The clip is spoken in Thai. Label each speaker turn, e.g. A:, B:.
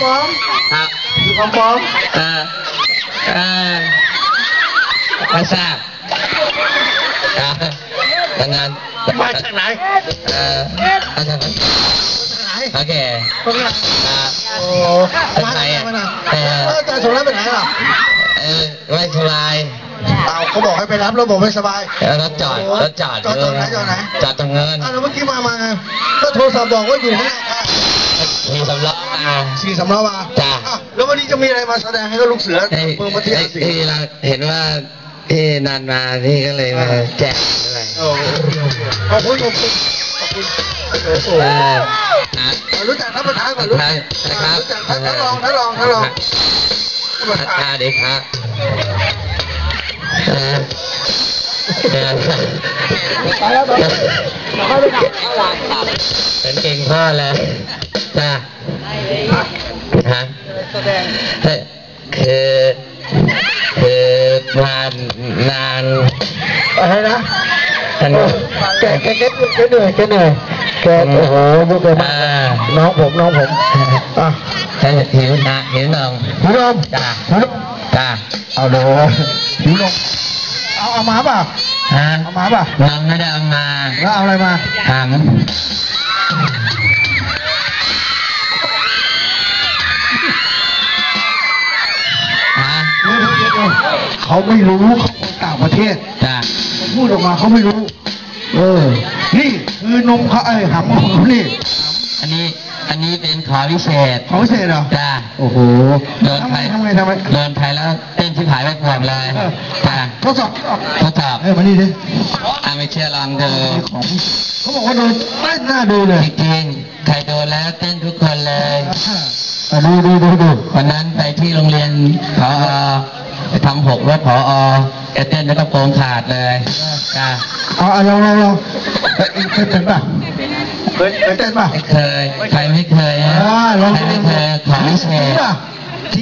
A: ปลอม
B: ครับ
A: อยู่ของปลอม
B: ไม่ทราบงาน
A: มาจากไหน
B: มาจากไหนโอเคโอ้
A: มา
B: ไหน
A: อาจารย์สมรักไปไหนล่ะ
B: ไม่สบาย
A: เขาบอกให้ไปรับแล้วบอกไม่สบาย
B: รถจอด
A: ตรงไหน
B: จอดตรงเงิน
A: แล้วเมื่อกี้มาไงก็โทรศัพท์บอกว่าอยู่นี่
B: สี่สำล้อ
A: มา
B: จ้า
A: แล้ววันนี้จะมีอะไรมาแสดงให้กับลูกเสือเมืองพัทยา
B: ที่เราเห็นว่าที่นานมาที่ก็เลยมาแจกด้วย
A: ขอบคุณรู้จักท่านประธานก่อนรู้จักท่านรอง
B: เด็กครับเป็นเก่งพ่อเลยจ้าฮะคือมานาน
A: อะไรนะแกเหนื่อยแกโอ้โหดูแกมาน้องผม
B: หิวนมจ้า
A: เอาเลยหิวนมเอามาป่ะเอามาป่ะ
B: น้องไม่ได้เอามา
A: แล้วเอาอะไรมา
B: ถัง
A: เขาไม่รู้เขาคนต่างประเทศ
B: จ้า
A: พูดออกมาเขาไม่รู้นี่คือนมเขาหำของเขานี่
B: อันนี้เป็นขอวิเศษ
A: เหรอ
B: จ้า
A: โอ้โห
B: โดนไทย
A: ทำไม
B: โดนไทยแล้วเต้นชิบหายไปหมดเลยจ้า
A: ทดสอบ
B: มา
A: นี่ดิ
B: ไม่เชื่อลองดู
A: เขาบอกว่าโดนไม่น่าดูเลย
B: จริงใครโดนแล้วเต้นทุกคนเลย
A: ดู
B: วันนั้นไปที่โรงเรียนผอ.ไปทำ6รถผอ.เต้นแล้วก็โปงขาดเลยจ้า
A: ลองเคยเต้นป่ะ
B: ไม่เคยใครไม่เคยใครไม่เคยของวิเศษ